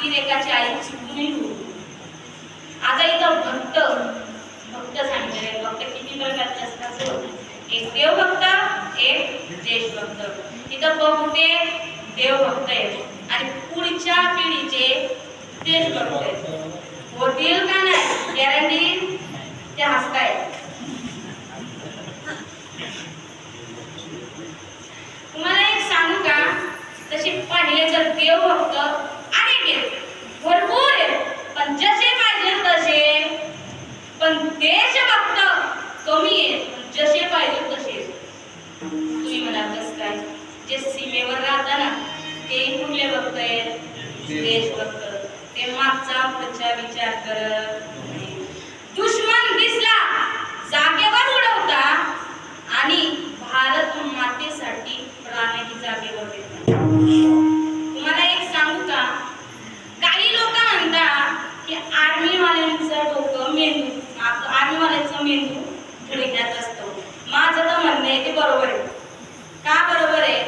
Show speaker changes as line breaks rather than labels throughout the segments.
लेकाची आई चुकूनही होऊ. आता इथं भक्त भक्त सांगितले. भक्त किती प्रकारचे असतात? एक देवभक्त, एक देशभक्त. इथं बहुते देवभक्त आहेत आणि पुढच्या पिढीचे देशभक्त आहेत. होतील का नाही गॅरंटी? ते हसतायत. तुम्हाला एक सांगू का? तसे पाहिले तर देवभक्त अनेक आहेत, भरपूर आहेत, पण जसे पाहिजे तसे. पण देशभक्त कमी आहेत, पण जसे पाहिजे तसे. तुम्ही म्हणाल कसं काय? जे सीमेवर राहतात ना ते कुठले भक्त आहेत? देशभक्त. ते मागचा पुढचा विचार करत नाही. दुश्मन दिसला जागेवर उडवता आणि भारत मातेसाठी प्राणही जागेवर देतात. तुम्हाला एक सांगू का? काही लोक म्हणतात की आर्मीवाल्यांचं डोकं मेंदू, आर्मीवाल्यांचं मेंदू गुडघ्यात असतो. माझं तर म्हणणं आहे ते बरोबर आहे. का बरोबर आहे?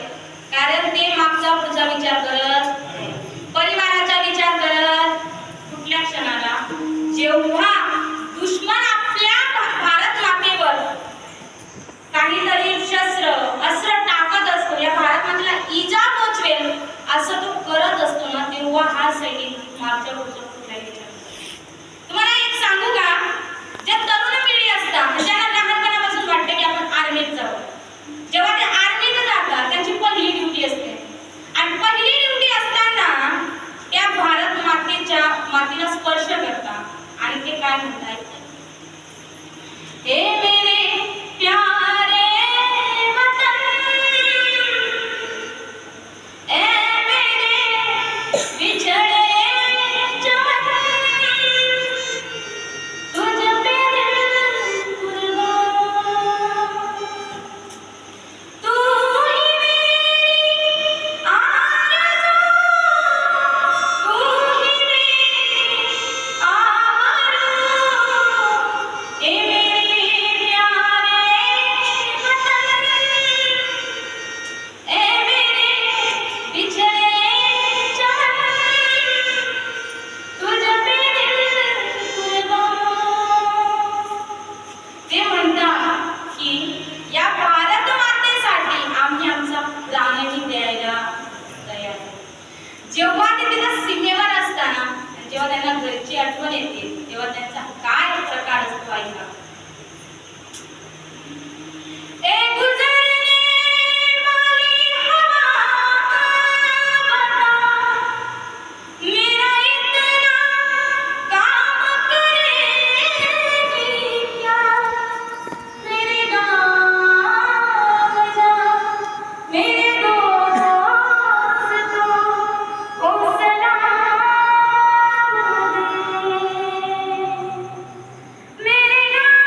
कारण ते मागचा पुढचा विचार करत, परिवाराचा विचार करत. कुठल्या क्षणाला जेव्हा दुश्मन आपल्या भारत मातेवर काहीतरी अस्त्र टाकत असतो, या भारत मातेला इजा पोचवेल असं तो करत असतो ना, तेव्हा हा सैनिक मागच्या पुढचा कुठला विचार. तुम्हाला एक सांगू का? जे तरुण पिढी असतात त्यांना लहानपणापासून वाटते की आपण आर्मीत जाऊ. जेव्हा ते आर्मीत जातात त्यांची पहिली ड्युटी असते आणि पहिली ड्युटी असताना त्या भारत मातेला स्पर्श करतात आणि ते काय म्हणतात? हे मेरे प्यारे वतन, ए मेरे बिछड़े चमन, तुझ पे दिल कुर्बान, तू ही मेरी आरज़ू, तू ही मेरी आबरू, ए मेरे प्यारे वतन, ए मेरे बिछड़े चमन, तुझ पे दिल कुर्बान. ते म्हणतात की या भारत मातेसाठी आम्ही आमचा प्राणही द्यायला तयार आहे. जेव्हा ते तिथं सीमेवर असताना जेव्हा त्यांना घरची आठवण येते तेव्हा त्यांचा काय प्रकार असतो ऐका. ए गुजरने वाली हवा बता, मेरा इतना काम करेगी क्या, मेरे गाँव जा, मेरे दोस्त को सलाम दे, मेरे गाँव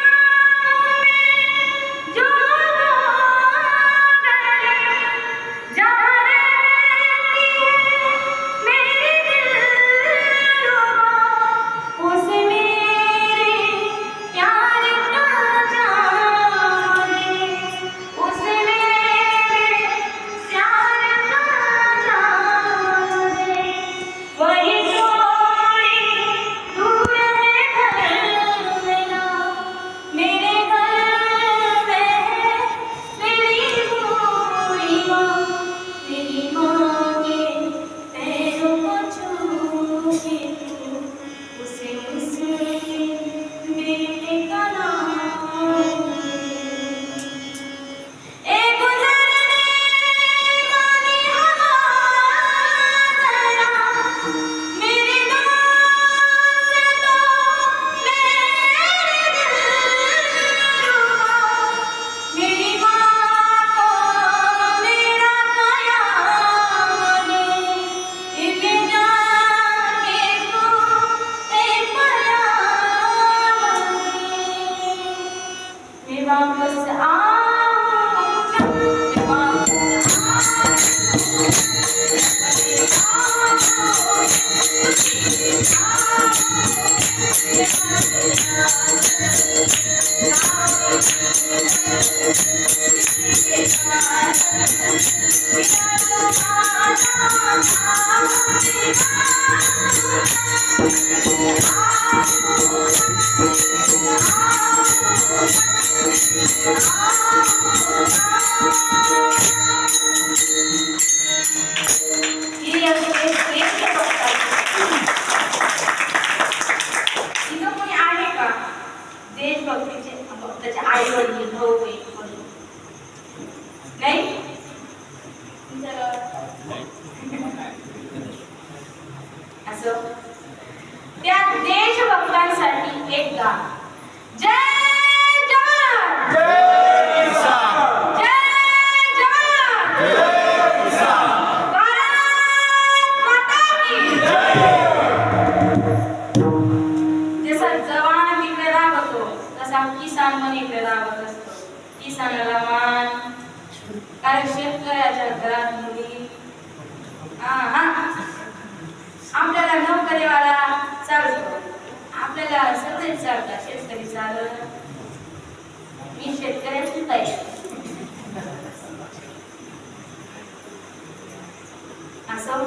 असं त्या देशभक्तांसाठी एक गाणं. जय जवान,
जय किसान,
जय जवान,
जय किसान,
भारत माता की जसा जवान तिकडे राबतो तसा किसान पण इकडे राबत असतो. किसानाला मान, कारण शेतकऱ्याच्या घरात मुली. आपल्याला नोकरीवाला चालतो, आपल्याला सगळेच चालतात, शेतकरी चालत. मी शेतकऱ्याची ताई असं